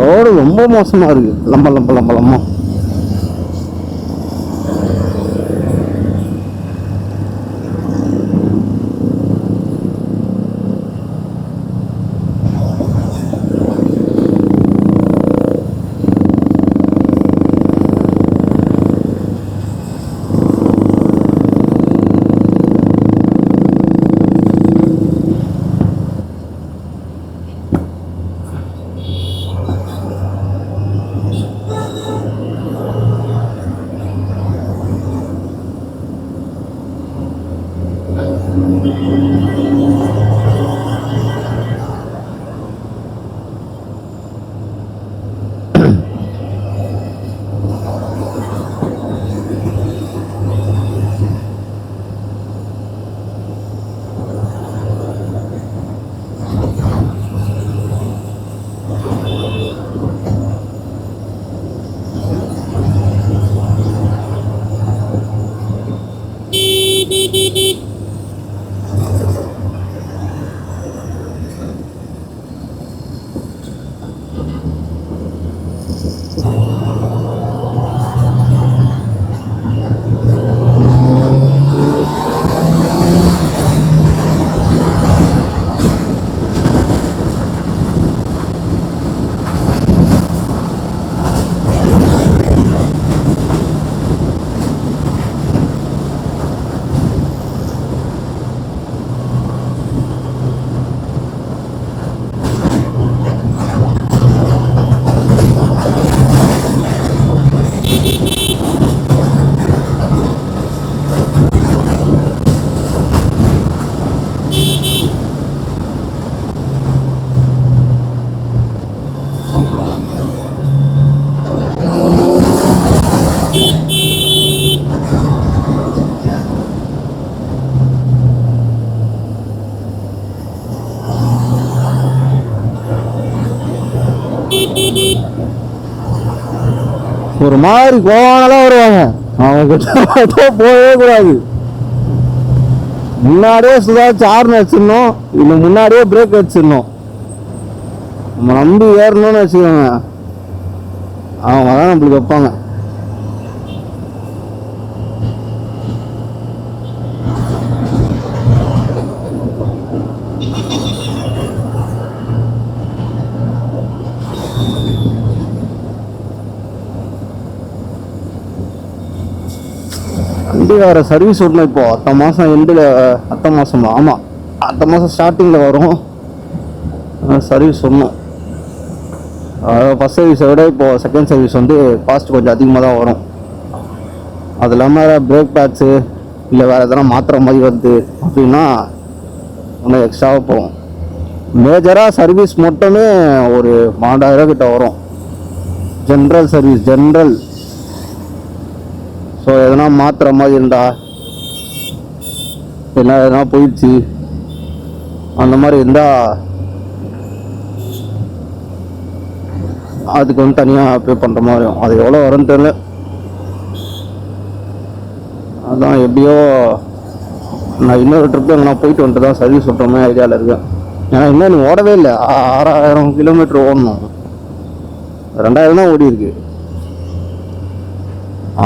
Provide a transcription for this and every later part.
Road ரொம்ப மோசமா இருக்கு. லம்ப ஒரு மாதிரி கோவம்லாம் வருவாங்க. அவங்க கிட்ட போகவே கூடாது. முன்னாடியே சுதாச்சு ஹார்ன் வச்சிடணும், இல்லை முன்னாடியே பிரேக் வச்சிடணும். நம்ம நம்பி ஏறணும்னு வச்சுக்கோங்க, அவங்க தான் நம்மளுக்கு வைப்பாங்க. வண்டி வேறு சர்வீஸ் விடணும். இப்போது அடுத்த மாதம் எண்டில், அடுத்த மாதம் ஆமாம், அடுத்த மாதம் ஸ்டார்டிங்கில் வரும் சர்வீஸ் விடணும். ஃபஸ்ட் சர்வீஸை விட இப்போது செகண்ட் சர்வீஸ் வந்து காஸ்ட் கொஞ்சம் அதிகமாக தான் வரும். அது இல்லாமல் பிரேக் பேட்ஸு இல்லை வேறு எதனா மாத்திரை மாதிரி வருது அப்படின்னா இன்னும் எக்ஸ்ட்ராவாக போகும். மேஜராக சர்வீஸ் மட்டுமே ஒரு 12,000 கிட்ட வரும். General service, general. ஸோ எதனா மாத்திரை மாதிரி இருந்தால் எதனா போயிடுச்சு அந்த மாதிரி இருந்தால் அதுக்கு வந்து தனியாக பே பண்ணுற மாதிரி வரும். அது எவ்வளோ வரும்னு தெரியல. அதான் எப்படியோ நான் இன்னொரு ட்ரிப்பு எங்கன்னா போயிட்டு வந்துட்டு தான் சர்வீஸ் விட்ற மாதிரி ஐடியாவில் இருக்கேன். ஏன்னா இன்னும் நீ ஓடவே இல்லை. 6000 கிலோமீட்டர் ஓடணும். 2000 தான் ஓடி இருக்கு.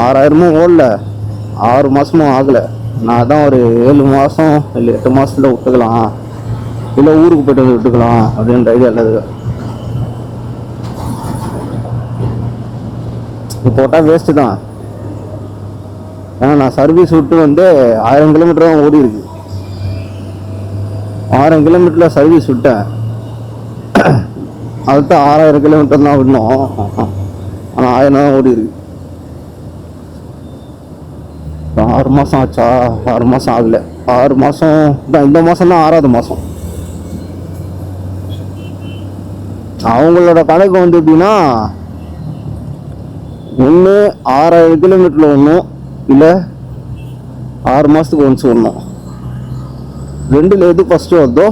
6000மும் ஓடல, 6 மாதமும் ஆகலை. நான் தான் ஒரு 7 மாதம் இல்லை 8 மாதத்தில் விட்டுக்கலாம், இல்லை ஊருக்கு போய்ட்டு வந்து விட்டுக்கலாம் அப்படின்ற ஐடியாவில் இருக்கு. இப்போ போட்டால் வேஸ்ட்டு தான். ஏன்னா நான் சர்வீஸ் விட்டு வந்து 1000 கிலோமீட்டர் தான் ஓடி இருக்கு. 1000 கிலோமீட்டரில் சர்வீஸ் விட்டேன். அதுதான் 6000 கிலோமீட்டர் தான் விடணும். ஆனால் 1000 தான் ஓடி இருக்கு. 6 மாதம் ஆச்சா? 6 மாதம் ஆகலை. 6 மாதம் தான். இந்த மாதம் தான் 6வது மாதம். அவங்களோட கணக்கு வந்து எப்படின்னா, ஒன்று 6000 கிலோமீட்டரில் ஒன்றும், இல்லை 6 மாதத்துக்கு ஒன்ஸ் ஒன்றும். ரெண்டில் எது ஃபஸ்ட்டு வருதோ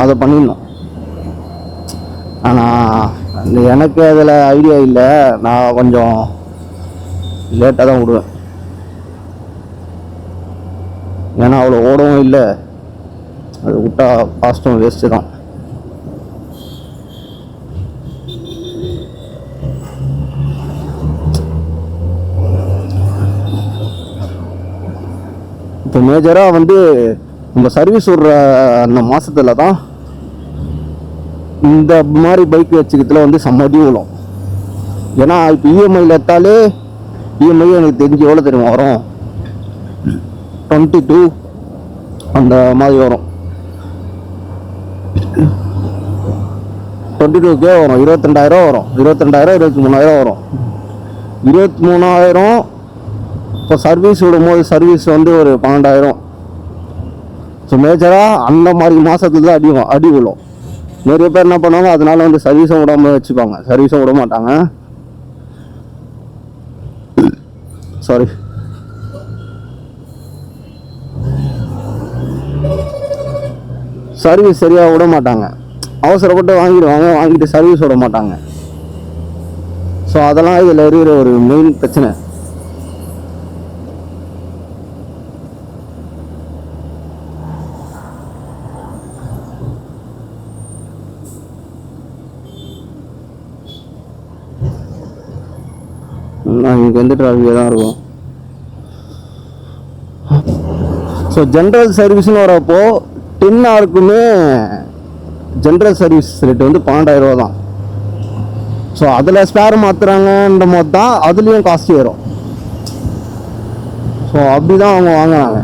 அதை பண்ணிடணும். ஆனால் எனக்கு அதில் ஐடியா இல்லை. நான் கொஞ்சம் லேட்டாக தான் விடுவேன். ஏன்னா அவ்வளோ ஓடவும் இல்லை. அது விட்டா காஸ்ட்டும் வேஸ்ட்டு தான். இப்போ மேஜராக வந்து நம்ம சர்வீஸ் விடுற அந்த மாதத்தில் தான் இந்த மாதிரி பைக் வச்சுக்கிறதுல வந்து சம்மதி விழும். ஏன்னா இப்போ இஎம்ஐயில் எடுத்தாலே இஎம்ஐ எனக்கு தெரிஞ்சு எவ்வளோ தெரியும் வரும், 22 அந்த மாதிரி வரும். 22K வரும். 22,000 வரும். 22,000 23,000 வரும். 23,000 இப்போ சர்வீஸ் விடும்போது சர்வீஸ் வந்து ஒரு 12,000. ஸோ மேஜராக அந்த மாதிரி மாதத்துல தான் அடி விழும். நிறைய பேர் என்ன பண்ணுவாங்க, அதனால வந்து சர்வீஸும் விடாமல் வச்சுப்பாங்க. சர்வீஸும் விட மாட்டாங்க. சாரி. சர்வீஸ் சரியாக விட மாட்டாங்க. அவசரப்பட்டு வாங்கிடுவாங்க, வாங்கிட்டு சர்வீஸ் விட மாட்டாங்க. ஸோ அதெல்லாம் இதில் இருக்கிற ஒரு மெயின் பிரச்சனை. இங்கே எந்த டிராஃபிக்காக தான் இருக்கும். ஸோ ஜென்ரல் சர்வீஸ்னு வரப்போ 10 ஹவருக்குமே ஜென்ரல் சர்வீஸ் ரேட்டு வந்து 12,000 தான். ஸோ அதில் ஸ்பேர் மாற்றுறாங்கன்ற போது தான் அதுலேயும் காஸ்ட் ஏறும். ஸோ அப்படி தான் அவங்க வாங்குறாங்க.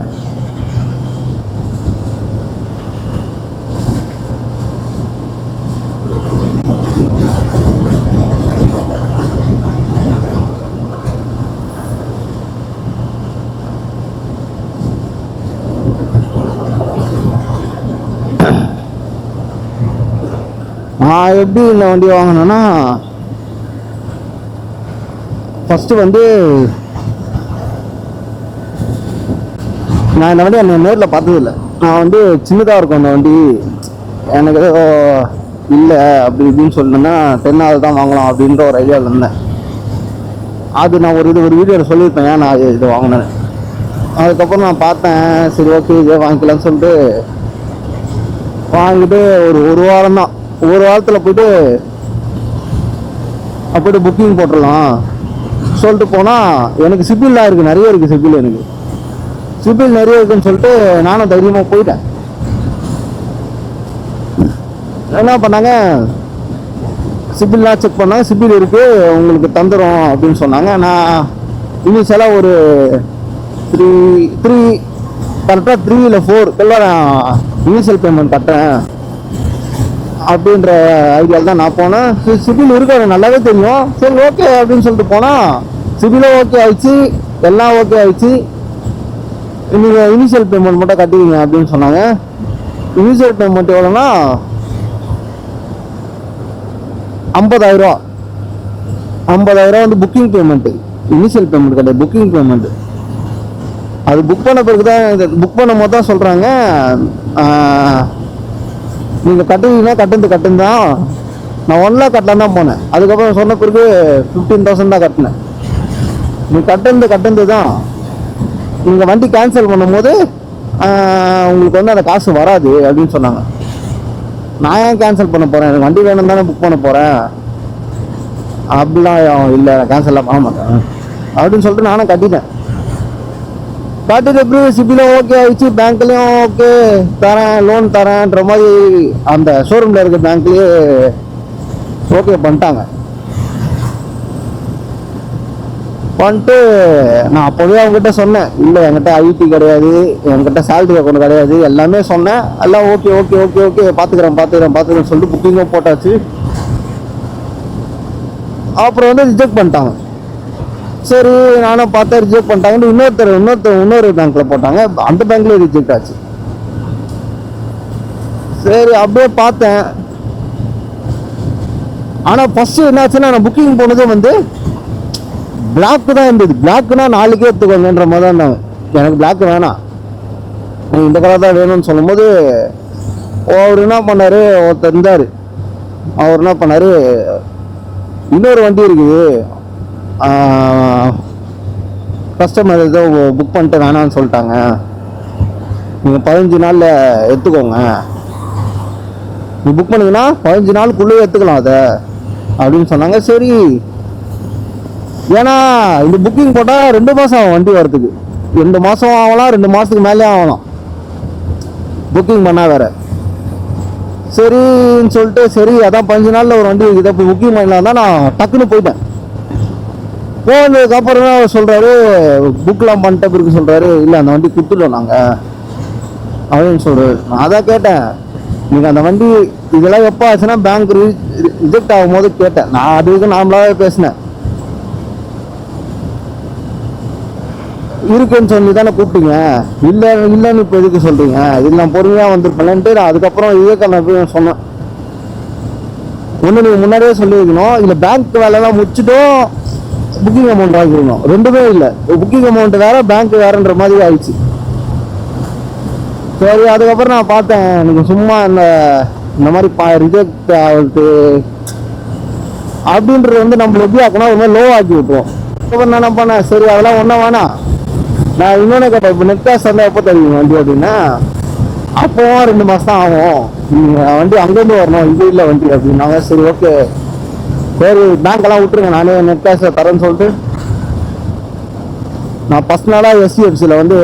நான் எப்படி இந்த வண்டி வாங்கினேன்னா, ஃபஸ்ட்டு வந்து நான் இந்த வண்டி அந்த நேரில் பார்த்ததில்லை. நான் வந்து சின்னதாக இருக்கும் அந்த வண்டி, எனக்கு ஏதோ இல்லை அப்படி இப்படின்னு சொன்னேன்னா 10,000 தான் வாங்கலாம் அப்படின்ற ஒரு ஐடியாவில் இருந்தேன். அது நான் ஒரு வீடியோவில் சொல்லியிருப்பேன் ஏன் நான் இது வாங்கினேன். அதுக்கப்புறம் நான் பார்த்தேன், சரி ஓகே இதே வாங்கிக்கலாம்னு சொல்லிட்டு வாங்கிட்டு ஒரு வாரம் தான். ஒரு வாரத்தில் போய்ட்டு புக்கிங் போட்டுடலாம் சொல்லிட்டு போனால், எனக்கு சிபில்லாம் இருக்குது, நிறைய இருக்குது சிபில். எனக்கு சிபில் நிறைய இருக்குன்னு சொல்லிட்டு நானும் தைரியமாக போயிட்டேன். என்ன பண்ணாங்க, சிபில்லாம் செக் பண்ணாங்க, சிபில் இருக்குது உங்களுக்கு தந்துடும் அப்படின்னு சொன்னாங்க. நான் இனிஷியலாக ஒரு 3 கரெக்டாக 3 இல்லை 4 நான் இனிஷியல் பேமெண்ட் கட்டுறேன் அப்படின்ற ஐடியாவில் தான் நான் போனேன். சிபில் இருக்காது நல்லாவே தெரியும். சரி ஓகே அப்படின்னு சொல்லிட்டு போனால் சிபிலும் ஓகே ஆயிடுச்சு, எல்லாம் ஓகே ஆயிடுச்சு. நீங்கள் இனிஷியல் பேமெண்ட் மட்டும் கட்டிக்கிங்க அப்படின்னு சொன்னாங்க. Initial payment எவ்வளோன்னா 50,000. 50,000 வந்து புக்கிங் பேமெண்ட்டு, இனிஷியல் பேமெண்ட் கிடையாது, புக்கிங் பேமெண்ட்டு. அது புக் பண்ண பிறகு தான் புக் பண்ணும் போது தான் சொல்கிறாங்க, நீங்கள் கட்டுவீங்கன்னா கட்டுந்து தான். நான் 1 lakh கட்டலாம் தான் போனேன். அதுக்கப்புறம் சொன்ன பிறகு 15,000 தான் கட்டினேன். நீ கட்டுந்து தான். நீங்கள் வண்டி கேன்சல் பண்ணும்போது உங்களுக்கு வந்து அந்த காசு வராது அப்படின்னு சொன்னாங்க. நான் ஏன் கேன்சல் பண்ண போகிறேன், எனக்கு வண்டி வேணும் தானே புக் பண்ண போகிறேன். அப்படிலாம் இல்லை, கேன்சல்லாம் பண்ண மாட்டேன் அப்படின்னு சொல்லிட்டு நானும் கட்டிட்டேன். கட்டிட்டு எப்படி சிபிலும் ஓகே ஆயிடுச்சு, பேங்க்லேயும் ஓகே தரேன், லோன் தரேன்ற மாதிரி அந்த ஷோரூமில் இருக்க பேங்க்லேயே ஓகே பண்ணிட்டாங்க. பண்ணிட்டு நான் அப்போவே அவங்ககிட்ட சொன்னேன், இல்லை என்கிட்ட ஐடி கிடையாது, என்கிட்ட சேலரி அக்கௌண்ட் கிடையாது, எல்லாமே சொன்னேன். எல்லாம் ஓகே ஓகே ஓகே ஓகே பார்த்துக்கிறேன் சொல்லிட்டு புக்கிங்கும் போட்டாச்சு. அப்புறம் வந்து ரிஜெக்ட் பண்ணிட்டாங்க. சரி நானும் பார்த்தா ரிஜெக்ட் பண்ணிட்டாங்கன்னு இன்னொரு பேங்க்கில் போட்டாங்க. அந்த பேங்க்லேயே ரிஜெக்ட் ஆச்சு. சரி அப்படியே பார்த்தேன். ஆனால் ஃபஸ்ட்டு என்னாச்சுன்னா, நான் புக்கிங் போனது வந்து பிளாக்கு தான் இருந்தது. பிளாக்குனா 4 எடுத்துக்கோங்கன்ற மாதிரி தான் இருந்தாங்க. எனக்கு பிளாக் வேணாம், இந்த கலர் தான் வேணும்னு சொல்லும்போது அவர் என்ன பண்ணார், ஒருத்தர் இருந்தார், அவர் என்ன பண்ணார், இன்னொரு வண்டி இருக்குது, கஸ்டமர் ஏதோ புக் பண்ணிட்டு வேணான்னு சொல்லிட்டாங்க, நீங்கள் 15 நாளில் எடுத்துக்கோங்க, நீ புக் பண்ணிங்கன்னா 15 நாளுக்குள்ளே எடுத்துக்கலாம் அதை அப்படின்னு சொன்னாங்க. சரி, ஏன்னா இந்த புக்கிங் போட்டால் 2 மாதம் ஆகும் வண்டி வரத்துக்கு. 2 மாதம் ஆகலாம், 2 மாதத்துக்கு மேலே ஆகலாம் புக்கிங் பண்ணால் வேறு. சரின்னு சொல்லிட்டு சரி அதான் 15 நாளில் ஒரு வண்டி இருக்குது, அப்போ புக்கிங் பண்ணலாம் தான் நான் டக்குன்னு போயிட்டேன். போனதுக்கப்புறம் தான் அவர் சொல்கிறாரு, புக்கெலாம் பண்ணிட்ட பிறகு சொல்கிறாரு, இல்லை அந்த வண்டி கொடுத்துட்டோம் நாங்கள் அப்படின்னு சொல்கிறாரு. நான் அதான் கேட்டேன், நீங்கள் அந்த வண்டி இதெல்லாம் எப்போ ஆச்சுன்னா பேங்க் ரிஜெக்ட் ஆகும் போது கேட்டேன். நான் அதுக்கு நார்மலாகவே பேசினேன். இருக்குன்னு சொல்லி தானே கூப்பிட்டீங்க, இல்லைன்னு இப்போ எதுக்கு சொல்கிறீங்க, இது நான் பொறுமையாக வந்துருப்பேன்ட்டு நான் அதுக்கப்புறம் நான் போய் சொன்னேன். ஒன்று நீங்கள் முன்னாடியே சொல்லியிருக்கணும், இல்லை பேங்க் வேலைலாம் முடிச்சுட்டும் புக்கிங் அமௌண்ட் வாங்கிக்கணும். ரெண்டுமே இல்லை, புக்கிங் அமௌண்ட் வேறு பேங்க் வேறுன்ற மாதிரி ஆயிடுச்சு. சரி அதுக்கப்புறம் நான் பார்த்தேன், எனக்கு சும்மா இந்த மாதிரி ரிஜெக்ட் ஆகுது அப்படின்றது வந்து நம்மள எப்படி ஆக்கணும், ஒரு மாதிரி லோ ஆக்கி விட்டுருவோம். அதுக்கப்புறம் நான் என்ன பண்ணேன், சரி அதெல்லாம் ஒன்றும் வேணாம், நான் இன்னொன்று கேட்டேன், இப்போ நெட் கேஷ் இருந்தால் எப்போ தருவீங்க வண்டி அப்படின்னா, அப்போவும் 2 மாதம் தான் ஆகும், நீங்கள் வண்டி அங்கேருந்து வரணும், இது இல்லை வண்டி அப்படின்னாங்க. சரி ஓகே, சரி பேங்க்கெல்லாம் விட்டுருங்க, நானே நெட் கேஷில் தரேன்னு சொல்லிட்டு நான் பர்சனலாக SCFCயில் வந்து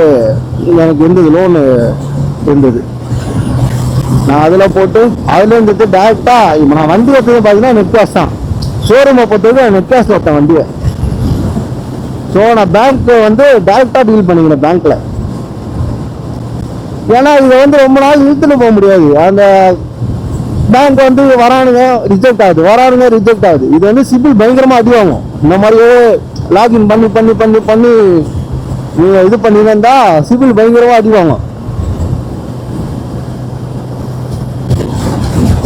எனக்கு இருந்தது, லோனு இருந்தது, நான் அதில் போட்டு அதுலேருந்து டேரெக்டாக இப்போ நான் வண்டி எடுத்தது பார்த்தீங்கன்னா நெட் கேஷ் தான். ஷோரூமை பொறுத்தவரைக்கும் நெட் கேஷில் எடுத்தேன் வண்டியை. ஸோ நான் பேங்க்கு வந்து டேரெக்டாக டீல் பண்ணிக்கிறேன் பேங்க்கில். ஏன்னா இதை வந்து ரொம்ப நாள் இழுத்துன்னு போக முடியாது. அந்த பேங்க் வந்து வரானுங்க ரிஜெக்ட் ஆகுது, இது வந்து சிபில் பயங்கரமாக அடி வாங்கும். இந்த மாதிரியே லாகின் பண்ணி நீங்கள் இது பண்ணியிருந்தா சிபில் பயங்கரமாக அடி வாங்கும்.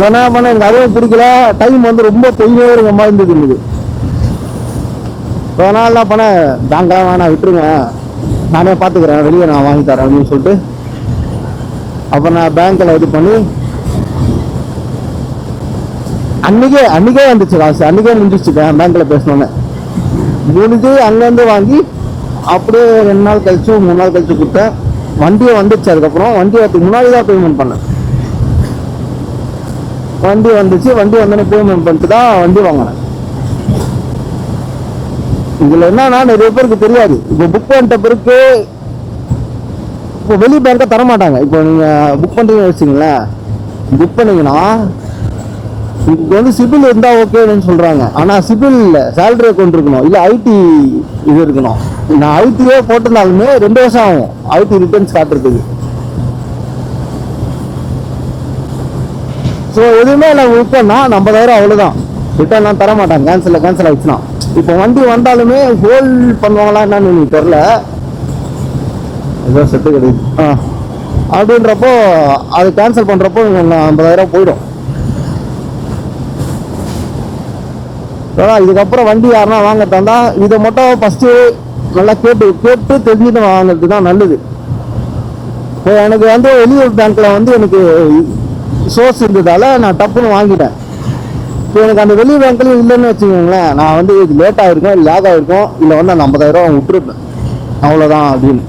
என்ன பண்ண எனக்கு அதுவும் பிடிக்கல, டைம் வந்து ரொம்ப பெரிய மாதிரி இருந்தது. அதனால என்ன பண்ண, பேங்க்லாம் வேணாம் விட்டுருங்க, நானே பார்த்துக்கிறேன், வெளியே நான் வாங்கி தரேன் அப்படின்னு சொல்லிட்டு அப்புறம் நான் பேங்க்கில் இது பண்ணி அன்றைக்கே வந்துச்சு காசு, அன்றைக்கே முடிஞ்சிச்சு. பேங்க்கில் பேசினோன்னே முடிஞ்சு அங்கேருந்து வாங்கி அப்படியே 2 நாள் கழிச்சு 3 நாள் கழிச்சு கொடுத்தேன். வண்டியை வந்துச்சு. அதுக்கப்புறம் வண்டி வரதுக்கு முன்னாடி தான் பேமெண்ட் பண்ணேன். வண்டி வந்துச்சு, வண்டி வந்தோடனே பேமெண்ட் பண்ணிட்டு தான் வண்டி வாங்கினேன். இதில் என்னன்னா நிறைய பேருக்கு தெரியாது. இப்போ புக் பண்ணிட்ட பிறகு இப்போ வெளி பேங்க்கை தரமாட்டாங்க. இப்போ நீங்கள் புக் பண்ணுறீங்கன்னு வச்சுங்களேன், புக் பண்ணிங்கன்னா இப்போ வந்து சிபில் இருந்தால் ஓகேன்னு சொல்கிறாங்க. ஆனால் சிபில் இல்லை, சேலரி அக்கௌண்ட் இருக்கணும், இல்லை ஐடி இது இருக்கணும். நான் ஐடியே போட்டிருந்தாலுமே 2 வருஷம் ஆகும் ஐடி ரிட்டர்ன்ஸ் காட்டுறதுக்கு. ஸோ எதுவுமே நான் புக் பண்ணால் 50,000 அவ்வளோதான், ரிட்டர்ன்லாம் தர மாட்டாங்க. கேன்சல் ஆகிடுச்சுன்னா. இப்போ வண்டி வந்தாலுமே ஹோல்ட் பண்ணுவாங்களா என்னன்னு எனக்கு தெரில, ஏதோ செட்டு கிடையாது அப்படின்றப்போ அது கேன்சல் பண்ணுறப்போ 50,000 போயிடும். இதுக்கப்புறம் வண்டி யாருன்னா வாங்க தந்தா இதை மட்டும் ஃபஸ்ட்டு நல்லா கேட்டு கேட்டு தெரிஞ்சுட்டு வாங்குறது தான் நல்லது. இப்போ எனக்கு வந்து வெளியூர் பேங்க்ல வந்து எனக்கு சோர்ஸ் இருந்ததால நான் டப்புன்னு வாங்கிட்டேன். இப்போ எனக்கு அந்த வெளி பேங்க்லையும் இல்லைன்னு வச்சுக்கோங்களேன், நான் வந்து இது லேட் ஆகிருக்கும், லேக் ஆகிருக்கும், இல்லை வந்து அந்த 50,000 விட்டுருப்பேன், அவ்வளோதான் அப்படின்னு.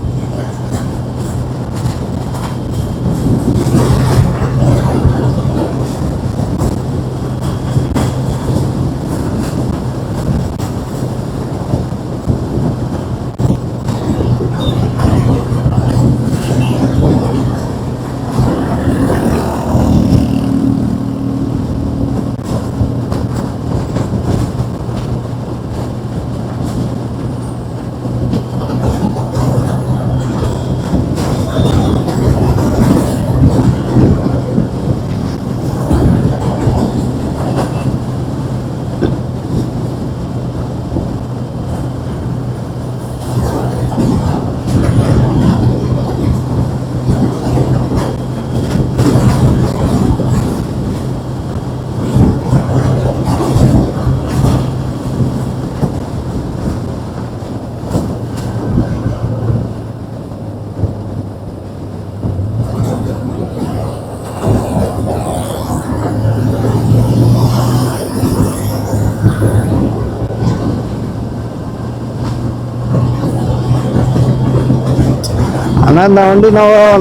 ஆனால் இந்த வண்டி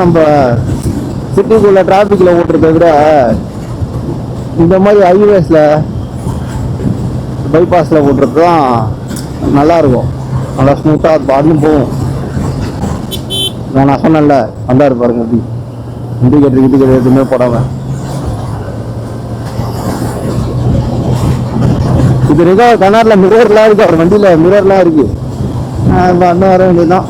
நம்ம சிட்டிக்குள்ள டிராஃபிக்கில் ஓட்டுறதை விட இந்த மாதிரி ஹைவேஸில் பைபாஸில் ஓட்டுறது தான் நல்லாயிருக்கும். நல்லா ஸ்மூத்தாக அது பாட்டுன்னு போகும். நான் சொன்னேன்ல வந்தாரு பாருங்க, அப்படி இண்டிகேட்டர் எதுவுமே போடாமல். இது இருக்கா கனாரில் மிரர்லாம் இருக்குது, அவர் வண்டியில் மிரர்லாம் இருக்குது. அண்ணன் வர வேண்டியதுதான்.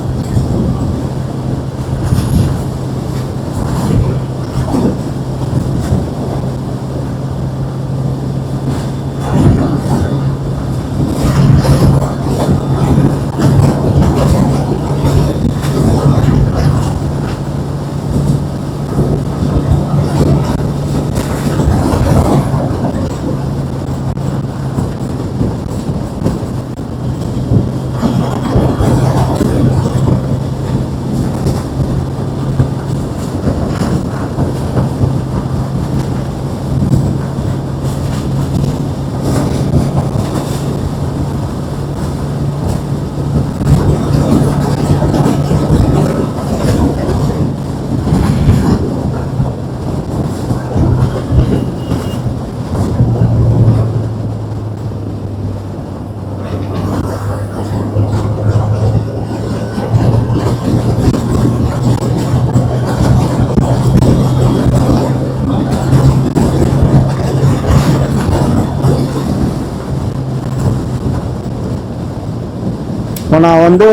இப்போ நான் வந்து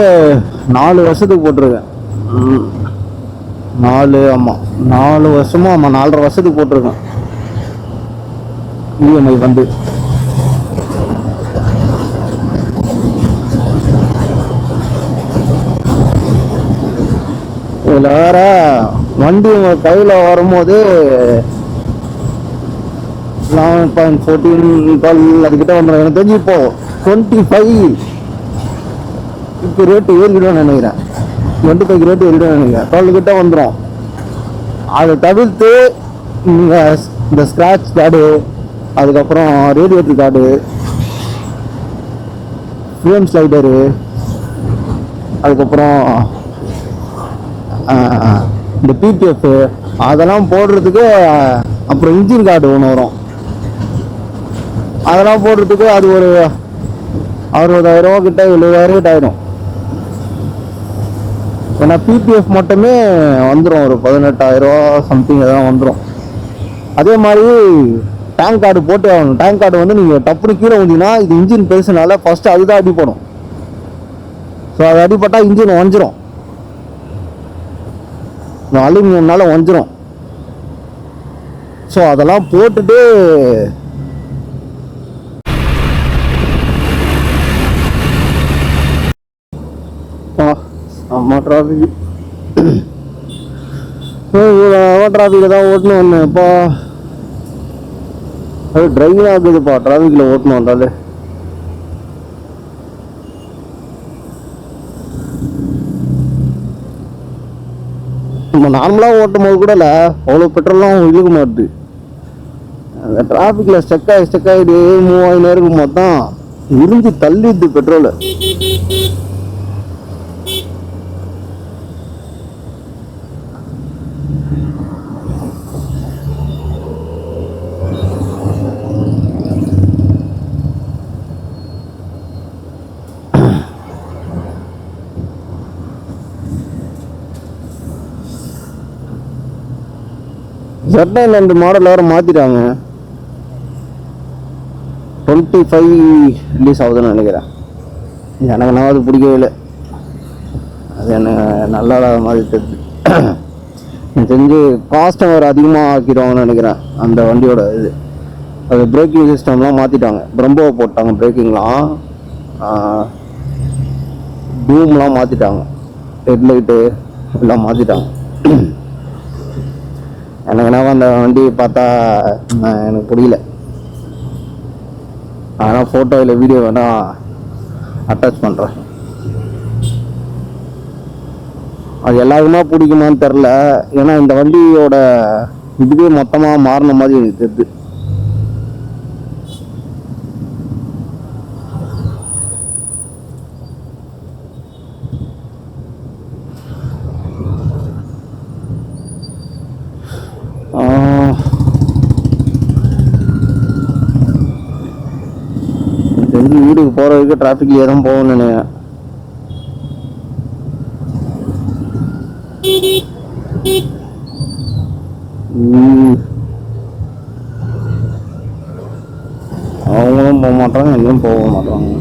4 வருஷத்துக்கு போட்டிருக்கேன். 4 ஆமாம் 4 வருஷமும் ஆமாம் 4.5 வருஷத்துக்கு போட்டிருக்கேன் இஎம்ஐ வந்து. இதில் வேற வண்டி உங்கள் கையில் வரும்போது 11.14 12 அதுக்கிட்ட வந்துடும். எனக்கு தெரிஞ்சு இப்போ 25 ரேட்டு ஏறிடும் நினைக்கிறேன். 25 ரேட்டு ஏறிடும் நினைக்கிறேன். 12 கிட்ட வந்துடும். அதை தவிர்த்து நீங்கள் இந்த ஸ்க்ராட்ச் கார்டு, அதுக்கப்புறம் ரேடியேட்டர் கார்டு, ஃப்ரேம் ஸ்லைடரு, அதுக்கப்புறம் இந்த பிபிஎஃப் அதெல்லாம் போடுறதுக்கு, அப்புறம் இன்ஜின் கார்டு ஒன்று வரும், அதெல்லாம் போடுறதுக்கு அது ஒரு 60,000 கிட்ட 70,000 கிட்ட ஆயிடும். ஏன்னா பிபிஎஃப் மட்டுமே வந்துடும் ஒரு 18,000 சம்திங் எதாவது வந்துடும். அதே மாதிரி டேங்க் கார்டு போட்டு ஆகணும். டேங்க் கார்டு வந்து நீங்கள் டப்புனு கீழே வந்தீங்கன்னா இது இன்ஜின் பெருசுனால ஃபஸ்ட்டு அதுதான் அடிப்படும். ஸோ அது அடிப்பட்டால் இன்ஜின் வஞ்சிரும், இந்த அலுமினியம்னால வஞ்சிரும். ஸோ அதெல்லாம் போட்டுட்டு அம்மா டிராஃபிக் டிராஃபிக்கில் தான் ஓட்டணும் ஒன்று. இப்போ அது டிரைவிங் ஆகுதுப்பா, டிராஃபிக்கில் ஓட்டணும் வந்தாலே. நம்ம நார்மலாக ஓட்டும் போது கூட இல்லை, அவ்வளோ பெட்ரோல்லாம் இழுக்க மாட்டுது. அந்த டிராஃபிக்கில் ஸ்டக் ஆகிட்டு மூவ் ஆகினே இருக்கும் போது தான் இருந்து தள்ளிடுது பெட்ரோலு. Z9 ரெண்டு மாடல் வேறு மாற்றிட்டாங்க. 25 ரிலீஸ் ஆகுதுன்னு நினைக்கிறேன். எனக்கு நான் அது பிடிக்கவே இல்லை. அது எனக்கு நல்லா இல்லாத மாதிரி தெரிஞ்சு எனக்கு தெரிஞ்சு காஸ்ட்டை வேறு அதிகமாக ஆக்கிடுவாங்கன்னு நினைக்கிறேன் அந்த வண்டியோட இது. அது பிரேக்கிங் சிஸ்டம்லாம் மாற்றிட்டாங்க, பிரம்போவை போட்டாங்க, பிரேக்கிங்லாம் டூம்லாம் மாற்றிட்டாங்க, ஹெட்லைட்டு எல்லாம் மாற்றிட்டாங்க. எனக்கு என்ன அந்த வண்டி பார்த்தா எனக்கு பிடிக்கல. ஆனால் ஃபோட்டோ இல்லை வீடியோ வேணால் அட்டாச் பண்ணுறேன். அது எல்லாருக்குமா பிடிக்குமான்னு தெரில. ஏன்னா இந்த வண்டியோட இதுவே மொத்தமாக மாறின மாதிரி எனக்கு தெரியுது. தெரிஞ்சு வீட்டுக்கு போகிறதுக்கு டிராஃபிக்லேயே தான் போகணும்னு நினைக்கிறேன். அவங்களும் போக மாட்டாங்க, எங்கேயும் போக மாட்டாங்க.